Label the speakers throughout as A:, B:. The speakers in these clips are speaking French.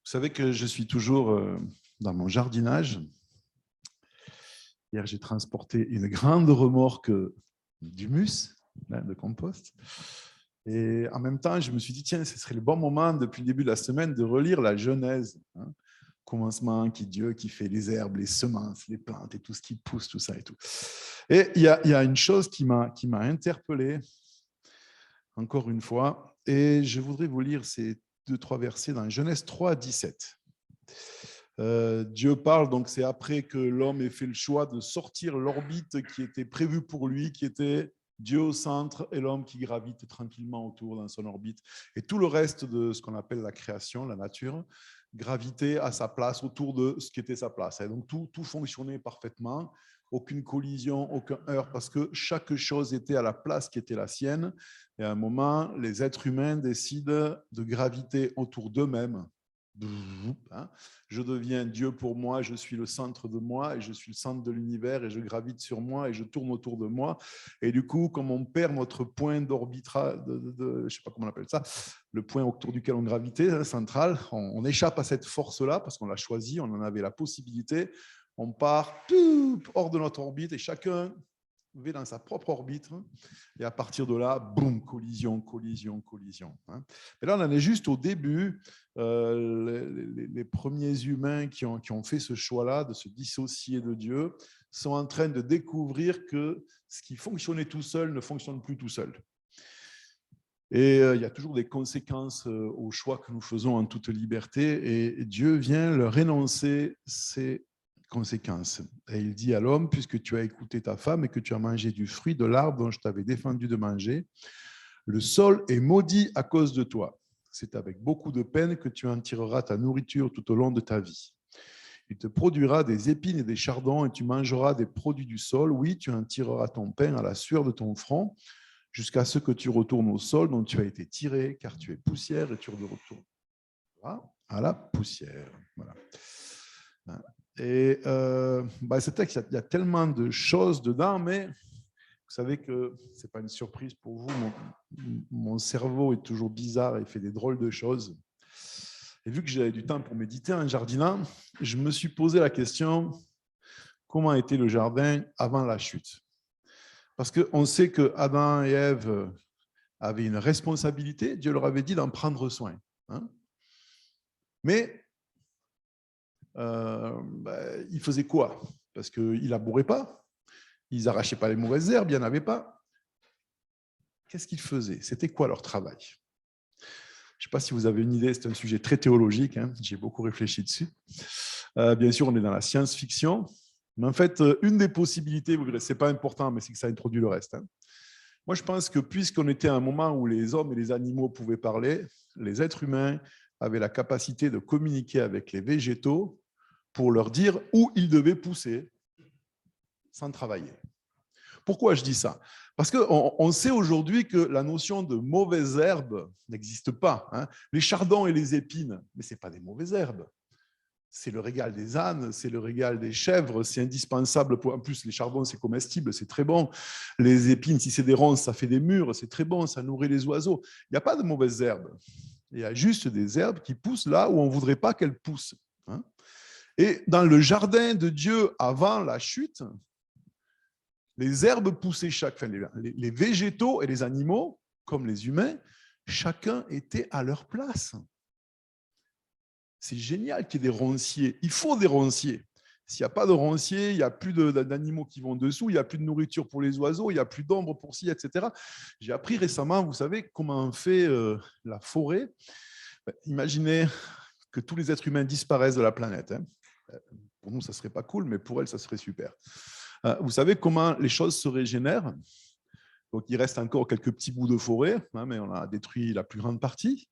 A: Vous savez que je suis toujours dans mon jardinage. Hier, j'ai transporté une grande remorque d'humus, de compost. Et en même temps, je me suis dit, tiens, ce serait le bon moment, depuis le début de la semaine, de relire la Genèse. Commencement, Dieu qui fait les herbes, les semences, les plantes et tout ce qui pousse, tout ça et tout. Et il y a une chose qui m'a interpellé, encore une fois, et je voudrais vous lire ces 2-3 versets dans Genèse 3, 17. Dieu parle, donc c'est après que l'homme ait fait le choix de sortir l'orbite qui était prévue pour lui, qui était Dieu au centre et l'homme qui gravite tranquillement autour dans son orbite. Et tout le reste de ce qu'on appelle la création, la nature, gravitait à sa place, autour de ce qui était sa place. Et donc tout fonctionnait parfaitement, aucune collision, aucun heurt, parce que chaque chose était à la place qui était la sienne. Et à un moment, les êtres humains décident de graviter autour d'eux-mêmes. Je deviens Dieu pour moi, je suis le centre de moi et je suis le centre de l'univers et je gravite sur moi et je tourne autour de moi. Et du coup, comme on perd notre point d'orbitrage, je ne sais pas comment on appelle ça, le point autour duquel on gravitait, central, on échappe à cette force-là parce qu'on l'a choisi, on en avait la possibilité. On part hors de notre orbite et chacun va dans sa propre orbite. Et à partir de là, boum, collision. Et là, on en est juste au début. Les premiers humains qui ont fait ce choix-là de se dissocier de Dieu sont en train de découvrir que ce qui fonctionnait tout seul ne fonctionne plus tout seul. Et il y a toujours des conséquences aux choix que nous faisons en toute liberté. Et Dieu vient leur énoncer ces conséquences. Et il dit à l'homme, puisque tu as écouté ta femme et que tu as mangé du fruit de l'arbre dont je t'avais défendu de manger, le sol est maudit à cause de toi. C'est avec beaucoup de peine que tu en tireras ta nourriture tout au long de ta vie. Il te produira des épines et des chardons et tu mangeras des produits du sol. Oui, tu en tireras ton pain à la sueur de ton front jusqu'à ce que tu retournes au sol dont tu as été tiré, car tu es poussière et tu retourneras à la poussière. Voilà. Et ce texte, il y a tellement de choses dedans, mais vous savez que ce n'est pas une surprise pour vous. Mon cerveau est toujours bizarre et fait des drôles de choses. Et vu que j'avais du temps pour méditer en jardinant, je me suis posé la question, comment était le jardin avant la chute? Parce qu'on sait que Adam et Ève avaient une responsabilité, Dieu leur avait dit d'en prendre soin. Mais ils faisaient quoi? Parce qu'ils ne labouraient pas, ils n'arrachaient pas les mauvaises herbes, il n'y en avait pas. Qu'est-ce qu'ils faisaient? C'était quoi leur travail? Je ne sais pas si vous avez une idée, c'est un sujet très théologique, j'ai beaucoup réfléchi dessus. Bien sûr, on est dans la science-fiction, mais en fait, une des possibilités, vous verrez, ce n'est pas important, mais c'est que ça introduit le reste. Moi, je pense que puisqu'on était à un moment où les hommes et les animaux pouvaient parler, les êtres humains avaient la capacité de communiquer avec les végétaux pour leur dire où ils devaient pousser sans travailler. Pourquoi je dis ça? Parce qu'on sait aujourd'hui que la notion de mauvaise herbe n'existe pas. Les chardons et les épines, mais ce n'est pas des mauvaises herbes. C'est le régal des ânes, c'est le régal des chèvres, c'est indispensable. En plus, les chardons, c'est comestible, c'est très bon. Les épines, si c'est des ronces, ça fait des mûres, c'est très bon, ça nourrit les oiseaux. Il n'y a pas de mauvaises herbes. Il y a juste des herbes qui poussent là où on ne voudrait pas qu'elles poussent. Et dans le jardin de Dieu avant la chute, les herbes poussaient les végétaux et les animaux, comme les humains, chacun était à leur place. C'est génial qu'il y ait des ronciers. Il faut des ronciers. S'il n'y a pas de ronciers, il n'y a plus d'animaux qui vont dessous, il n'y a plus de nourriture pour les oiseaux, il n'y a plus d'ombre pour ci, etc. J'ai appris récemment, vous savez, comment on fait la forêt. Imaginez que tous les êtres humains disparaissent de la planète. Pour nous, ça ne serait pas cool, mais pour elles, ça serait super. Vous savez comment les choses se régénèrent? Donc, il reste encore quelques petits bouts de forêt, mais on a détruit la plus grande partie.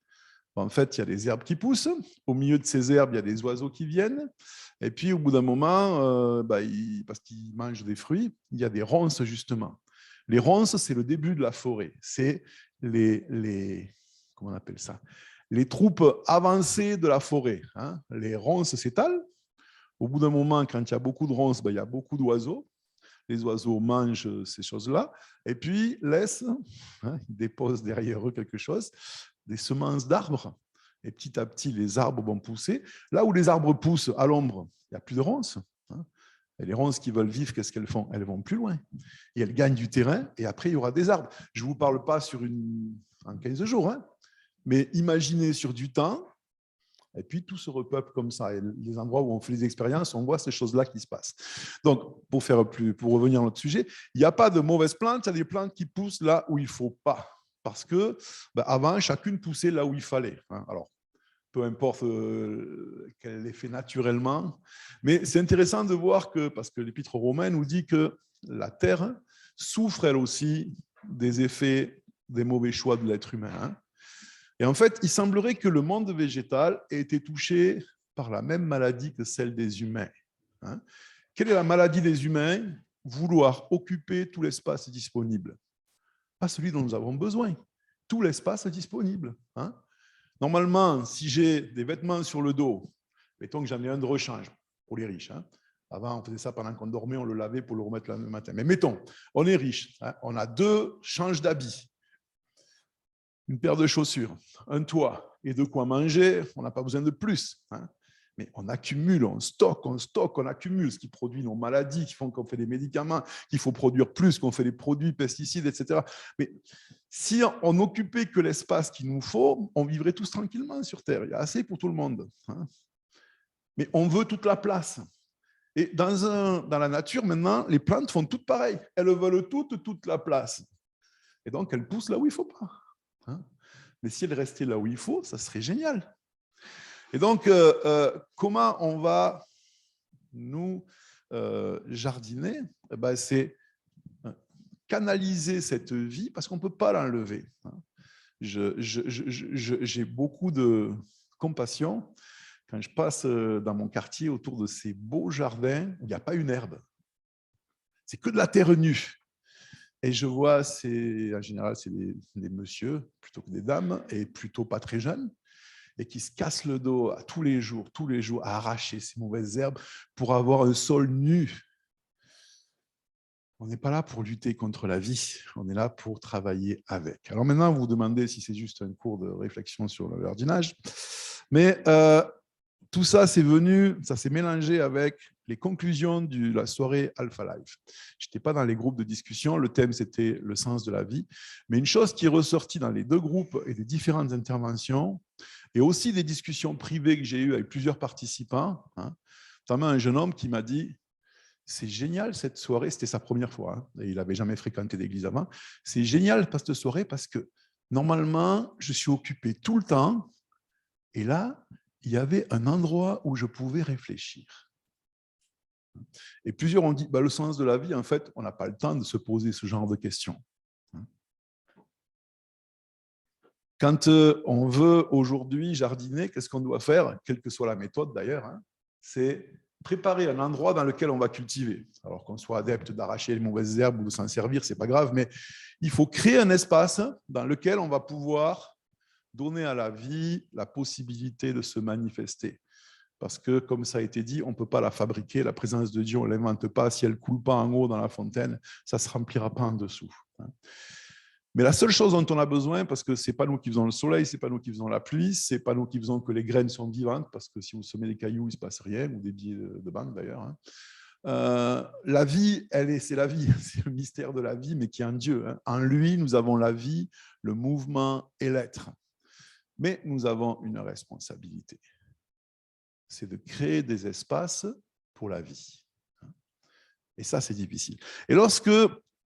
A: En fait, il y a des herbes qui poussent. Au milieu de ces herbes, il y a des oiseaux qui viennent. Et puis, au bout d'un moment, parce qu'ils mangent des fruits, il y a des ronces, justement. Les ronces, c'est le début de la forêt. C'est comment on appelle ça? Les troupes avancées de la forêt. Les ronces s'étalent. Au bout d'un moment, quand il y a beaucoup de ronces, il y a beaucoup d'oiseaux. Les oiseaux mangent ces choses-là. Et puis, ils déposent derrière eux quelque chose, des semences d'arbres. Et petit à petit, les arbres vont pousser. Là où les arbres poussent à l'ombre, il n'y a plus de ronces. Et les ronces qui veulent vivre, qu'est-ce qu'elles font? Elles vont plus loin. Et elles gagnent du terrain, et après, il y aura des arbres. Je ne vous parle pas en 15 jours, mais imaginez sur du temps, et puis tout se repeuple comme ça. Et les endroits où on fait les expériences, on voit ces choses-là qui se passent. Donc, pour revenir à notre sujet, il n'y a pas de mauvaises plantes, il y a des plantes qui poussent là où il ne faut pas. Parce que avant, chacune poussait là où il fallait. Alors, peu importe qu'elle l'ait fait naturellement. Mais c'est intéressant de voir que, parce que l'Épître aux Romains nous dit que la terre souffre elle aussi des effets des mauvais choix de l'être humain. Et en fait, il semblerait que le monde végétal ait été touché par la même maladie que celle des humains. Quelle est la maladie des humains? Vouloir occuper tout l'espace disponible. Pas celui dont nous avons besoin. Tout l'espace disponible. Normalement, si j'ai des vêtements sur le dos, mettons que j'en ai un de rechange pour les riches. Avant, on faisait ça pendant qu'on dormait, on le lavait pour le remettre le matin. Mais mettons, on est riche, on a 2 changes d'habits, une paire de chaussures, un toit et de quoi manger, on n'a pas besoin de plus. Mais on accumule, on stocke, on accumule, ce qui produit nos maladies, qui font qu'on fait des médicaments, qu'il faut produire plus, qu'on fait des produits, pesticides, etc. Mais si on n'occupait que l'espace qu'il nous faut, on vivrait tous tranquillement sur Terre. Il y a assez pour tout le monde. Mais on veut toute la place. Et dans la nature, maintenant, les plantes font toutes pareil. Elles veulent toute la place. Et donc, elles poussent là où il ne faut pas. Mais si elles restaient là où il faut, ça serait génial. Et donc, comment on va nous jardiner? C'est canaliser cette vie parce qu'on ne peut pas l'enlever. J'ai beaucoup de compassion quand je passe dans mon quartier autour de ces beaux jardins où il n'y a pas une herbe. C'est que de la terre nue. Et je vois, en général, c'est des messieurs plutôt que des dames et plutôt pas très jeunes et qui se cassent le dos tous les jours, à arracher ces mauvaises herbes pour avoir un sol nu. On n'est pas là pour lutter contre la vie, on est là pour travailler avec. Alors maintenant, vous vous demandez si c'est juste un cours de réflexion sur le jardinage, mais tout ça, ça s'est mélangé avec les conclusions de la soirée Alpha Life. Je n'étais pas dans les groupes de discussion, le thème c'était le sens de la vie, mais une chose qui est ressortie dans les 2 groupes et des différentes interventions, et aussi des discussions privées que j'ai eues avec plusieurs participants, notamment un jeune homme qui m'a dit « C'est génial cette soirée », c'était sa première fois, et il n'avait jamais fréquenté d'église avant, « C'est génial cette soirée parce que normalement, je suis occupé tout le temps, et là, il y avait un endroit où je pouvais réfléchir. » Et plusieurs ont dit, le sens de la vie, en fait, on n'a pas le temps de se poser ce genre de questions. Quand on veut aujourd'hui jardiner, qu'est-ce qu'on doit faire, quelle que soit la méthode d'ailleurs, c'est préparer un endroit dans lequel on va cultiver. Alors qu'on soit adepte d'arracher les mauvaises herbes ou de s'en servir, ce n'est pas grave, mais il faut créer un espace dans lequel on va pouvoir donner à la vie la possibilité de se manifester. Parce que, comme ça a été dit, on ne peut pas la fabriquer. La présence de Dieu, on ne l'invente pas. Si elle ne coule pas en haut dans la fontaine, ça ne se remplira pas en dessous. Mais la seule chose dont on a besoin, parce que ce n'est pas nous qui faisons le soleil, ce n'est pas nous qui faisons la pluie, ce n'est pas nous qui faisons que les graines sont vivantes, parce que si vous semez des cailloux, il ne se passe rien, ou des billets de banque d'ailleurs. La vie, c'est la vie, c'est le mystère de la vie, mais qui est en Dieu. En lui, nous avons la vie, le mouvement et l'être. Mais nous avons une responsabilité. C'est de créer des espaces pour la vie. Et ça, c'est difficile. Et lorsque,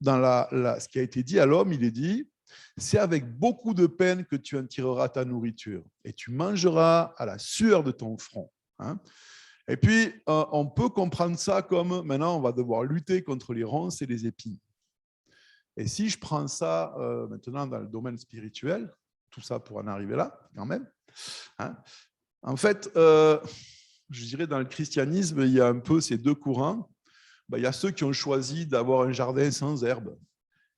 A: dans ce qui a été dit à l'homme, il est dit, c'est avec beaucoup de peine que tu en tireras ta nourriture et tu mangeras à la sueur de ton front. Et puis, on peut comprendre ça comme, maintenant, on va devoir lutter contre les ronces et les épines. Et si je prends ça maintenant dans le domaine spirituel, tout ça pour en arriver là, quand même, en fait, je dirais dans le christianisme, il y a un peu ces 2 courants. Il y a ceux qui ont choisi d'avoir un jardin sans herbe.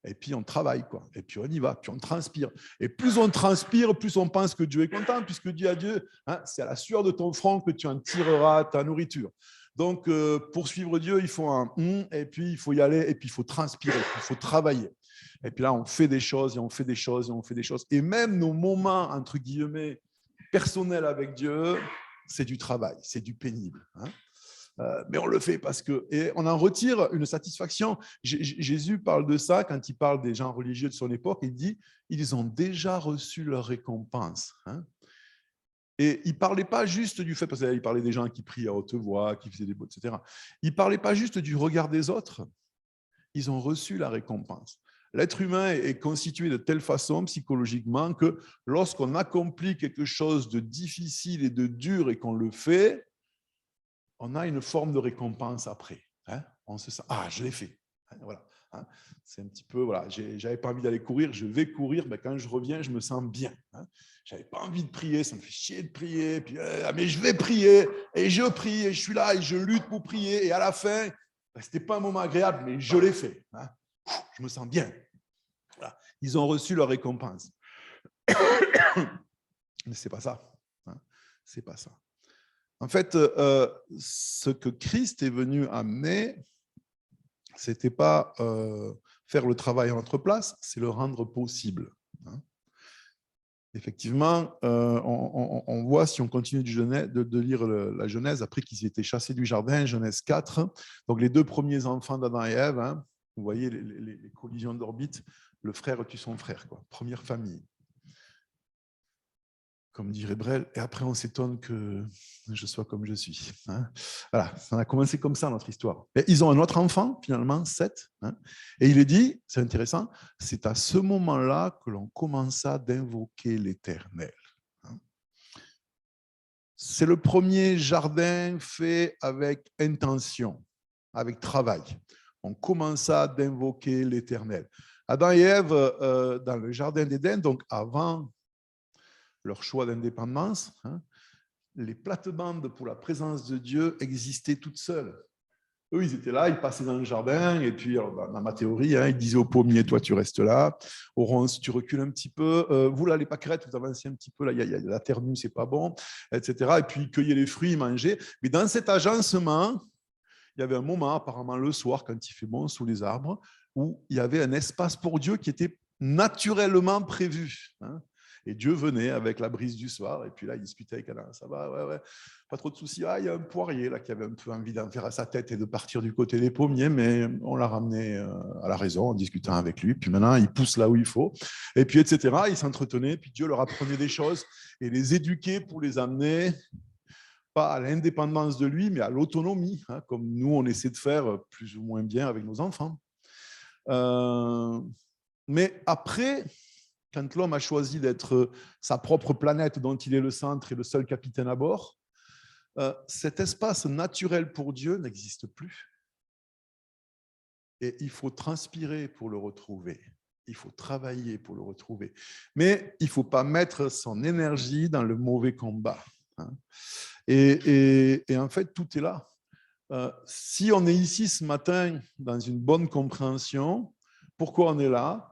A: Et puis on travaille, quoi. Et puis on y va, puis on transpire. Et plus on transpire, plus on pense que Dieu est content, puisque Dieu, c'est à la sueur de ton front que tu en tireras ta nourriture. Donc, pour suivre Dieu, il faut un « et puis il faut y aller, et puis il faut transpirer, il faut travailler. Et puis là, on fait des choses, et on fait des choses, et on fait des choses. Et même nos moments, entre guillemets, personnel avec Dieu, c'est du travail, c'est du pénible. Mais on le fait parce que... Et on en retire une satisfaction. Jésus parle de ça quand il parle des gens religieux de son époque. Il dit, ils ont déjà reçu leur récompense. Et il ne parlait pas juste du fait, parce qu'il parlait des gens qui prient à haute voix, qui faisaient des mots, etc. Il ne parlait pas juste du regard des autres. Ils ont reçu la récompense. L'être humain est constitué de telle façon psychologiquement que lorsqu'on accomplit quelque chose de difficile et de dur et qu'on le fait, on a une forme de récompense après. On se sent, ah, je l'ai fait. Voilà. C'est un petit peu, voilà, j'avais pas envie d'aller courir, je vais courir, mais quand je reviens, je me sens bien. J'avais pas envie de prier, ça me fait chier de prier, puis, mais je vais prier, et je prie, et je suis là, et je lutte pour prier, et à la fin, c'était pas un moment agréable, mais je l'ai fait. Je me sens bien. Voilà. Ils ont reçu leur récompense. Mais c'est pas ça. C'est pas ça. En fait, ce que Christ est venu amener, ce n'était pas faire le travail à notre place, c'est le rendre possible. Effectivement, on voit, si on continue de lire la Genèse, après qu'ils aient été chassés du jardin, Genèse 4, donc les deux premiers enfants d'Adam et Ève, vous voyez les collisions d'orbite, le frère tue son frère, quoi. Première famille. Comme dirait Brel, et après on s'étonne que je sois comme je suis. Voilà, ça a commencé comme ça notre histoire. Et ils ont un autre enfant, finalement, Seth, et il est dit, c'est intéressant, c'est à ce moment-là que l'on commença d'invoquer l'Éternel. C'est le premier jardin fait avec intention, avec travail. On commença d'invoquer l'Éternel. Adam et Ève, dans le jardin d'Éden, donc avant leur choix d'indépendance, les plates-bandes pour la présence de Dieu existaient toutes seules. Eux, ils étaient là, ils passaient dans le jardin, et puis, dans ma théorie, ils disaient au pommier, toi, tu restes là. Au ronce, tu recules un petit peu. Vous, là, les pâquerettes, vous avancez un petit peu. Là, il y a la terre nue, c'est pas bon, etc. Et puis, ils cueillaient les fruits, ils mangeaient. Mais dans cet agencement, il y avait un moment, apparemment le soir, quand il fait bon sous les arbres, où il y avait un espace pour Dieu qui était naturellement prévu. Et Dieu venait avec la brise du soir, et puis là, il discutait avec Adam. Ça va, ouais, pas trop de soucis. Il y a un poirier là qui avait un peu envie d'en faire à sa tête et de partir du côté des pommiers, mais on l'a ramené à la raison en discutant avec lui. Puis maintenant, il pousse là où il faut, et puis etc. Il s'entretenait, puis Dieu leur apprenait des choses et les éduquait pour les amener pas à l'indépendance de lui, mais à l'autonomie, comme nous, on essaie de faire plus ou moins bien avec nos enfants. Mais après, quand l'homme a choisi d'être sa propre planète dont il est le centre et le seul capitaine à bord, cet espace naturel pour Dieu n'existe plus. Et il faut transpirer pour le retrouver. Il faut travailler pour le retrouver. Mais il ne faut pas mettre son énergie dans le mauvais combat. Et en fait, tout est là. Si on est ici ce matin dans une bonne compréhension, pourquoi on est là ?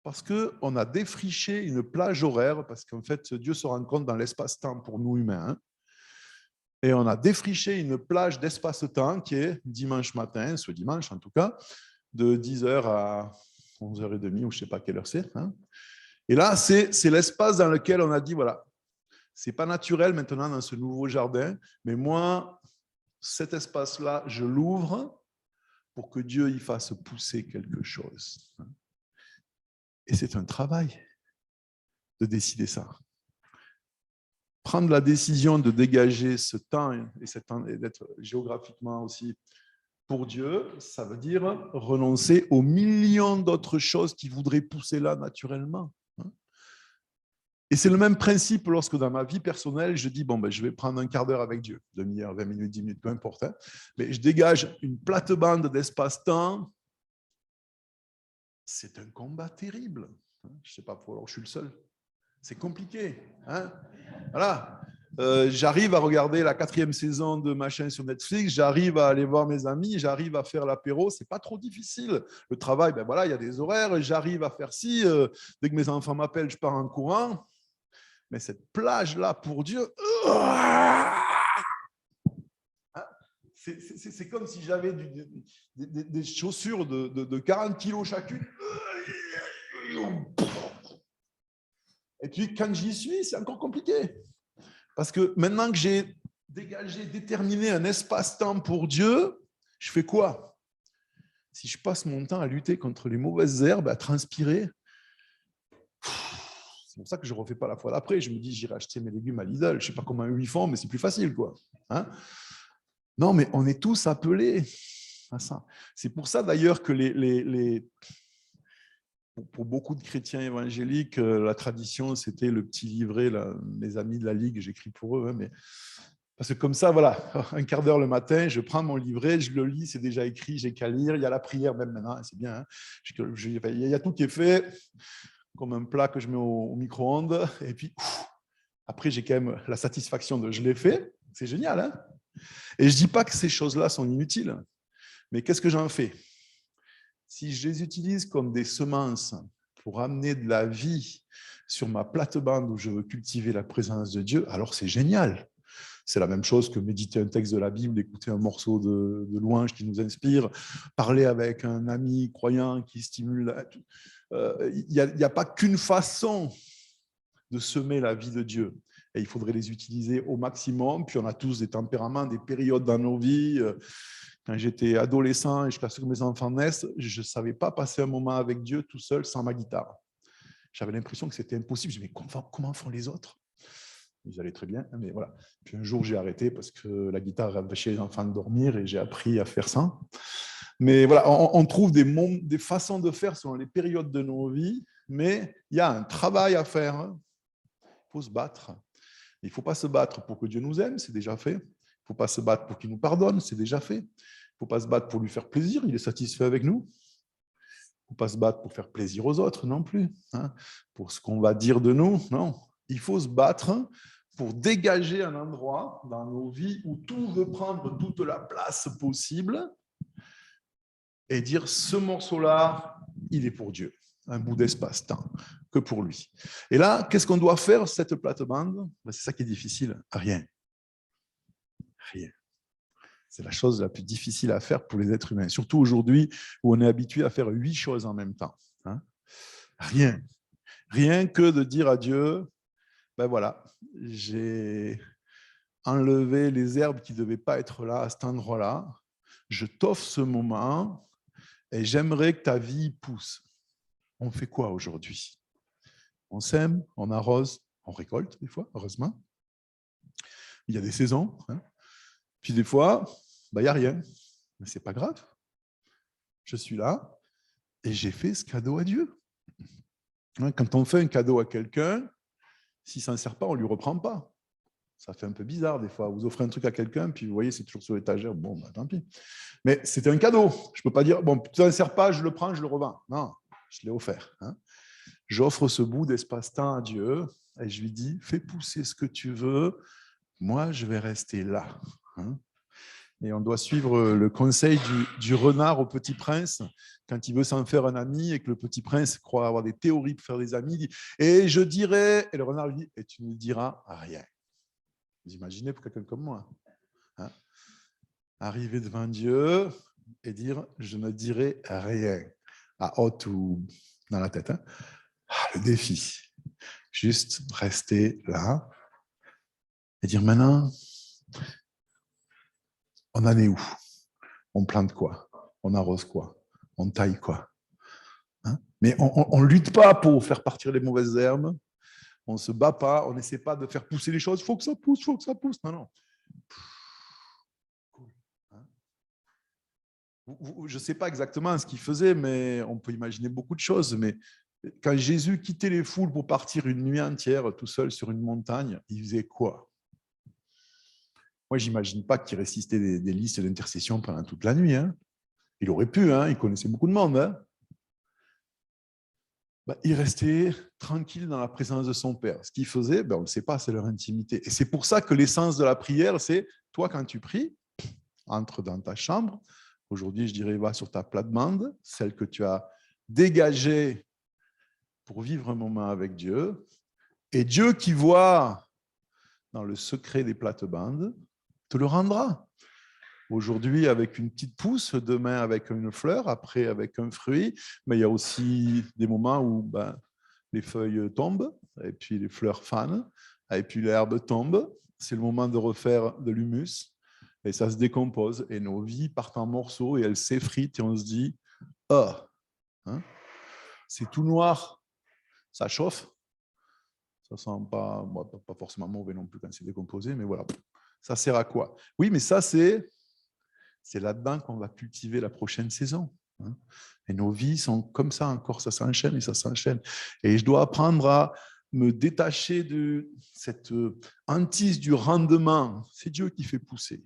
A: Parce qu'on a défriché une plage horaire, parce qu'en fait, Dieu se rencontre dans l'espace-temps pour nous humains. Et on a défriché une plage d'espace-temps qui est dimanche matin, ce dimanche en tout cas, de 10h à 11h30, ou je ne sais pas quelle heure c'est. Et là, c'est l'espace dans lequel on a dit, voilà, ce n'est pas naturel maintenant dans ce nouveau jardin, mais moi, cet espace-là, je l'ouvre pour que Dieu y fasse pousser quelque chose. Et c'est un travail de décider ça. Prendre la décision de dégager ce temps et d'être géographiquement aussi pour Dieu, ça veut dire renoncer aux millions d'autres choses qui voudraient pousser là naturellement. Et c'est le même principe lorsque dans ma vie personnelle, je dis, bon, ben, je vais prendre un quart d'heure avec Dieu, demi-heure, 20 minutes, 10 minutes, peu importe. Mais je dégage une plate-bande d'espace-temps. C'est un combat terrible. Je ne sais pas pourquoi, alors je suis le seul. C'est compliqué. Voilà. J'arrive à regarder la 4e saison de machin sur Netflix, j'arrive à aller voir mes amis, j'arrive à faire l'apéro, c'est pas trop difficile. Le travail, ben voilà, il y a des horaires, j'arrive à faire ci. Dès que mes enfants m'appellent, je pars en courant. Mais cette plage-là, pour Dieu, c'est comme si j'avais des chaussures de 40 kilos chacune. Et puis, quand j'y suis, c'est encore compliqué. Parce que maintenant que j'ai dégagé, déterminé un espace-temps pour Dieu, je fais quoi? Si je passe mon temps à lutter contre les mauvaises herbes, à transpirer, c'est pour ça que je ne refais pas la fois d'après. Je me dis, j'irai acheter mes légumes à Lidl. Je ne sais pas comment ils font, mais c'est plus facile, quoi. Hein? Non, mais on est tous appelés à ça. C'est pour ça, d'ailleurs, que pour beaucoup de chrétiens évangéliques, la tradition, c'était le petit livret, là, mes amis de la Ligue, j'écris pour eux, hein, mais parce que comme ça, voilà, un quart d'heure le matin, je prends mon livret, je le lis, c'est déjà écrit, j'ai qu'à lire. Il y a la prière même maintenant, c'est bien. Hein. Il y a tout qui est fait, comme un plat que je mets au micro-ondes. Et puis, après, j'ai quand même la satisfaction de je l'ai fait. C'est génial. Hein, et je ne dis pas que ces choses-là sont inutiles, mais qu'est-ce que j'en fais? Si je les utilise comme des semences pour amener de la vie sur ma plate-bande où je veux cultiver la présence de Dieu, alors c'est génial. C'est la même chose que méditer un texte de la Bible, écouter un morceau de louange qui nous inspire, parler avec un ami croyant qui stimule. Il n'y a pas qu'une façon de semer la vie de Dieu. Et il faudrait les utiliser au maximum. Puis on a tous des tempéraments, des périodes dans nos vies. Quand j'étais adolescent et jusqu'à ce que mes enfants naissent, je ne savais pas passer un moment avec Dieu tout seul sans ma guitare. J'avais l'impression que c'était impossible. Je me disais, mais comment font les autres? Ils allaient très bien, mais voilà. Puis un jour, j'ai arrêté parce que la guitare empêchait les enfants de dormir et j'ai appris à faire ça. Mais voilà, on trouve des façons de faire selon les périodes de nos vies, mais il y a un travail à faire. Il faut se battre. Il ne faut pas se battre pour que Dieu nous aime, c'est déjà fait. Il ne faut pas se battre pour qu'il nous pardonne, c'est déjà fait. Il ne faut pas se battre pour lui faire plaisir, il est satisfait avec nous. Il ne faut pas se battre pour faire plaisir aux autres non plus. Hein. Pour ce qu'on va dire de nous, non. Il faut se battre pour dégager un endroit dans nos vies où tout veut prendre toute la place possible et dire ce morceau-là, il est pour Dieu. Un bout d'espace-temps, que pour lui. Et là, qu'est-ce qu'on doit faire, cette plate-bande? C'est ça qui est difficile. Rien. Rien. C'est la chose la plus difficile à faire pour les êtres humains, surtout aujourd'hui où on est habitué à faire 8 choses en même temps. Hein? Rien. Rien que de dire à Dieu, ben voilà, j'ai enlevé les herbes qui ne devaient pas être là à cet endroit-là, je t'offre ce moment et j'aimerais que ta vie pousse. On fait quoi aujourd'hui? On sème, on arrose, on récolte des fois, heureusement. Il y a des saisons. Hein. Puis des fois, il n'y a rien. Mais ce n'est pas grave. Je suis là et j'ai fait ce cadeau à Dieu. Quand on fait un cadeau à quelqu'un, s'il ne s'en sert pas, on ne lui reprend pas. Ça fait un peu bizarre des fois. Vous offrez un truc à quelqu'un, puis vous voyez, c'est toujours sur l'étagère. Bon, bah, tant pis. Mais c'était un cadeau. Je ne peux pas dire, bon, tu ne t'en sers pas, je le prends, je le revends. Non, je l'ai offert. Hein. J'offre ce bout d'espace-temps à Dieu et je lui dis, fais pousser ce que tu veux. Moi, je vais rester là. Hein. Et on doit suivre le conseil du renard au Petit Prince quand il veut s'en faire un ami et que le Petit Prince croit avoir des théories pour faire des amis. Il dit, et je dirai, et le renard lui dit, et tu ne diras rien. Vous imaginez pour quelqu'un comme moi. Hein, arriver devant Dieu et dire, je ne dirai rien, à haute ou dans la tête. Hein. Le défi, juste rester là et dire, maintenant, on en est où? On plante quoi? On arrose quoi? On taille quoi? Hein? Mais on ne lutte pas pour faire partir les mauvaises herbes. On ne se bat pas. On n'essaie pas de faire pousser les choses. Il faut que ça pousse, il faut que ça pousse. Non, non. Hein? Je ne sais pas exactement ce qu'il faisait, mais on peut imaginer beaucoup de choses. Mais quand Jésus quittait les foules pour partir une nuit entière tout seul sur une montagne, il faisait quoi? Moi, je n'imagine pas qu'il résistait des listes d'intercession pendant toute la nuit. Hein. Il aurait pu, hein, il connaissait beaucoup de monde. Hein. Il restait tranquille dans la présence de son Père. Ce qu'il faisait, on ne le sait pas, c'est leur intimité. Et c'est pour ça que l'essence de la prière, c'est toi, quand tu pries, entre dans ta chambre. Aujourd'hui, je dirais, va sur ta plate-bande, celle que tu as dégagée pour vivre un moment avec Dieu. Et Dieu qui voit dans le secret des plates-bandes te le rendra. Aujourd'hui avec une petite pousse, demain avec une fleur, après avec un fruit. Mais il y a aussi des moments où les feuilles tombent, et puis les fleurs fanent, et puis l'herbe tombe, c'est le moment de refaire de l'humus, et ça se décompose, et nos vies partent en morceaux, et elles s'effritent, et on se dit, ah, hein, c'est tout noir, ça chauffe, ça sent pas, bon, pas forcément mauvais non plus quand c'est décomposé, mais voilà, ça sert à quoi? Oui, mais ça, c'est là-dedans qu'on va cultiver la prochaine saison. Et nos vies sont comme ça encore, ça s'enchaîne et ça s'enchaîne. Et je dois apprendre à me détacher de cette hantise du rendement. C'est Dieu qui fait pousser.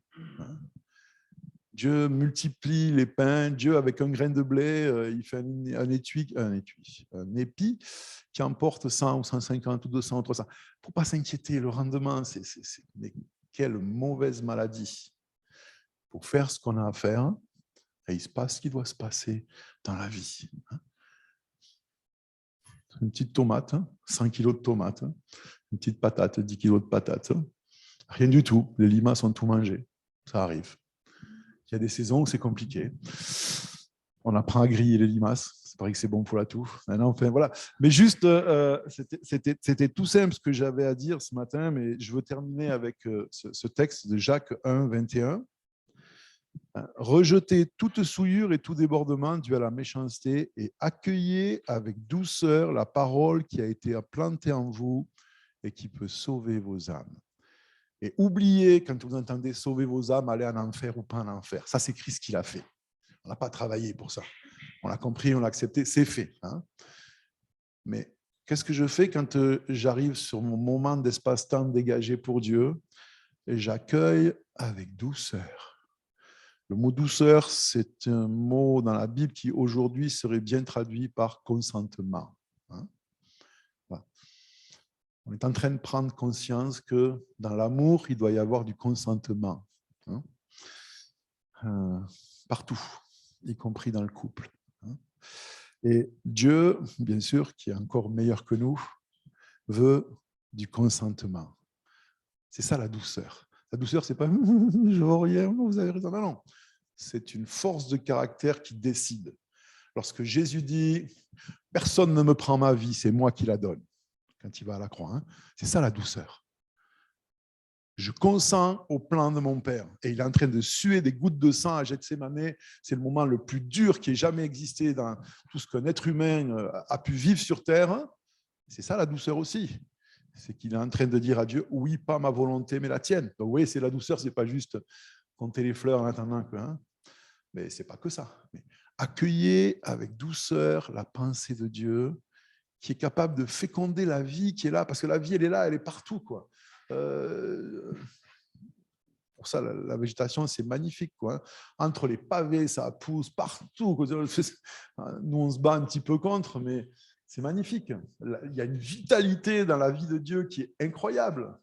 A: Dieu multiplie les pains. Dieu, avec un grain de blé, il fait un épi qui emporte 100 ou 150 ou 200 ou 300. Il ne faut pas s'inquiéter, le rendement, mais quelle mauvaise maladie. Pour faire ce qu'on a à faire, et il se passe ce qui doit se passer dans la vie. Une petite tomate, 100 kilos de tomates, une petite patate, 10 kilos de patates, rien du tout. Les limaces ont tout mangé. Ça arrive. Il y a des saisons où c'est compliqué. On apprend à griller les limaces. C'est pareil que c'est bon pour la toux. Enfin, voilà. Mais juste, c'était tout simple ce que j'avais à dire ce matin, mais je veux terminer avec ce texte de Jacques 1, 21. Rejetez toute souillure et tout débordement dû à la méchanceté et accueillez avec douceur la parole qui a été plantée en vous et qui peut sauver vos âmes. Et oubliez, quand vous entendez sauver vos âmes, aller en enfer ou pas en enfer. Ça, c'est Christ qui l'a fait. On n'a pas travaillé pour ça. On l'a compris, on l'a accepté, c'est fait. Mais qu'est-ce que je fais quand j'arrive sur mon moment d'espace-temps dégagé pour Dieu et j'accueille avec douceur? Le mot douceur, c'est un mot dans la Bible qui aujourd'hui serait bien traduit par consentement. Voilà. On est en train de prendre conscience que dans l'amour, il doit y avoir du consentement. Partout, y compris dans le couple. Et Dieu, bien sûr, qui est encore meilleur que nous, veut du consentement. C'est ça la douceur. La douceur, c'est pas je veux rien, vous avez raison. Non. C'est une force de caractère qui décide. Lorsque Jésus dit « Personne ne me prend ma vie, c'est moi qui la donne », quand il va à la croix, c'est ça la douceur. Je consens au plan de mon Père. Et il est en train de suer des gouttes de sang à Gethsémane. C'est le moment le plus dur qui ait jamais existé dans tout ce qu'un être humain a pu vivre sur Terre. C'est ça la douceur aussi. C'est qu'il est en train de dire à Dieu « Oui, pas ma volonté, mais la tienne ». Donc oui, c'est la douceur, ce n'est pas juste compter les fleurs en attendant que... mais ce n'est pas que ça. Mais accueillez avec douceur la pensée de Dieu qui est capable de féconder la vie qui est là, parce que la vie, elle est là, elle est partout, quoi. Pour ça, la végétation, c'est magnifique, quoi. Entre les pavés, ça pousse partout. Nous, on se bat un petit peu contre, mais c'est magnifique. Il y a une vitalité dans la vie de Dieu qui est incroyable.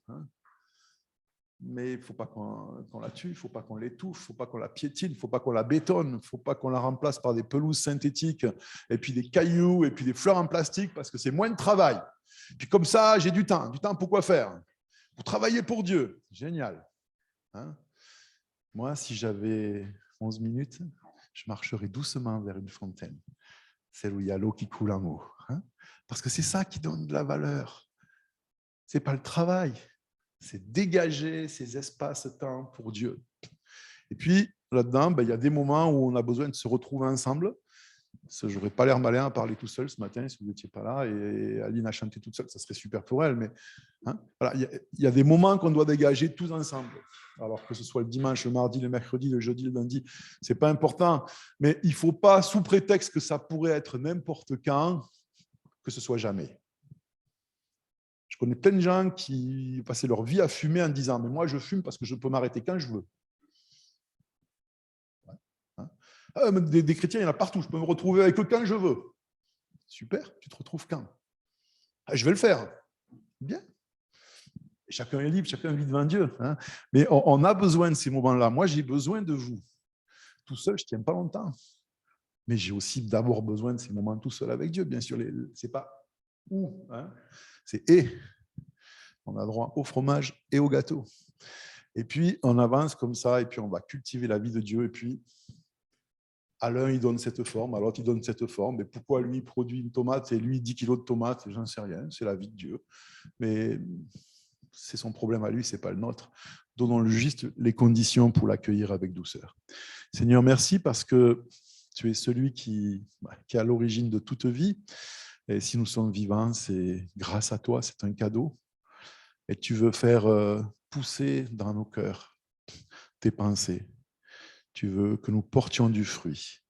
A: Mais il ne faut pas qu'on la tue, il ne faut pas qu'on l'étouffe, il ne faut pas qu'on la piétine, il ne faut pas qu'on la bétonne, il ne faut pas qu'on la remplace par des pelouses synthétiques, et puis des cailloux, et puis des fleurs en plastique, parce que c'est moins de travail. Puis comme ça, j'ai du temps. Du temps pour quoi faire? Pour travailler pour Dieu. Génial. Moi, si j'avais 11 minutes, je marcherais doucement vers une fontaine, celle où il y a l'eau qui coule en haut. Parce que c'est ça qui donne de la valeur. Ce n'est pas le travail. C'est dégager ces espaces-temps pour Dieu. Et puis, là-dedans, il y a des moments où on a besoin de se retrouver ensemble. Je n'aurais pas l'air malin à parler tout seul ce matin, si vous n'étiez pas là, et Aline a chanté toute seule, ça serait super pour elle. Mais voilà, il y a des moments qu'on doit dégager tous ensemble. Alors que ce soit le dimanche, le mardi, le mercredi, le jeudi, le lundi, ce n'est pas important. Mais il ne faut pas, sous prétexte que ça pourrait être n'importe quand, que ce soit jamais. Je connais plein de gens qui passaient leur vie à fumer en disant « mais moi, je fume parce que je peux m'arrêter quand je veux ». Des chrétiens, il y en a partout. Je peux me retrouver avec eux quand je veux. Super, tu te retrouves quand? Je vais le faire. Bien. Chacun est libre, chacun vit devant Dieu. Mais on a besoin de ces moments-là. Moi, j'ai besoin de vous. Tout seul, je ne tiens pas longtemps. Mais j'ai aussi d'abord besoin de ces moments tout seul avec Dieu. Bien sûr, ce n'est pas où. C'est et. On a droit au fromage et au gâteau. Et puis, on avance comme ça, et puis on va cultiver la vie de Dieu. Et puis, à l'un, il donne cette forme, à l'autre, il donne cette forme. Mais pourquoi lui produit une tomate et lui 10 kilos de tomates? J'en sais rien, c'est la vie de Dieu. Mais c'est son problème à lui, ce n'est pas le nôtre. Donnons-lui juste les conditions pour l'accueillir avec douceur. Seigneur, merci parce que tu es celui qui est à l'origine de toute vie. Et si nous sommes vivants, c'est grâce à toi, c'est un cadeau. Et tu veux faire pousser dans nos cœurs tes pensées. Tu veux que nous portions du fruit.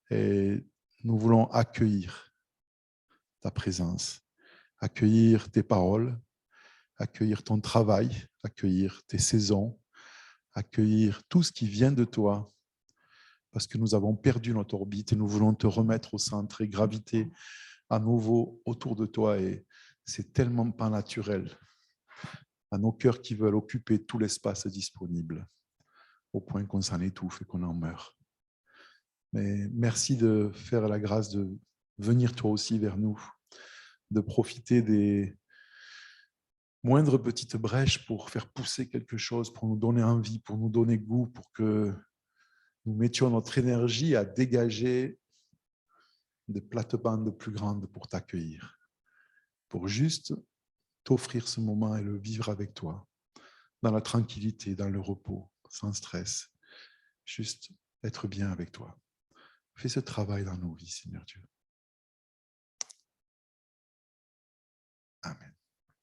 A: Et nous voulons accueillir ta présence, accueillir tes paroles, accueillir ton travail, accueillir tes saisons, accueillir tout ce qui vient de toi, parce que nous avons perdu notre orbite et nous voulons te remettre au centre et graviter à nouveau autour de toi. Et c'est tellement pas naturel à nos cœurs qui veulent occuper tout l'espace disponible, au point qu'on s'en étouffe et qu'on en meurt. Mais merci de faire la grâce de venir toi aussi vers nous, de profiter des moindres petites brèches pour faire pousser quelque chose, pour nous donner envie, pour nous donner goût, pour que nous mettions notre énergie à dégager des plates-bandes plus grandes pour t'accueillir, pour juste t'offrir ce moment et le vivre avec toi, dans la tranquillité, dans le repos, sans stress, juste être bien avec toi. Fais ce travail dans nos vies, Seigneur Dieu. Amen.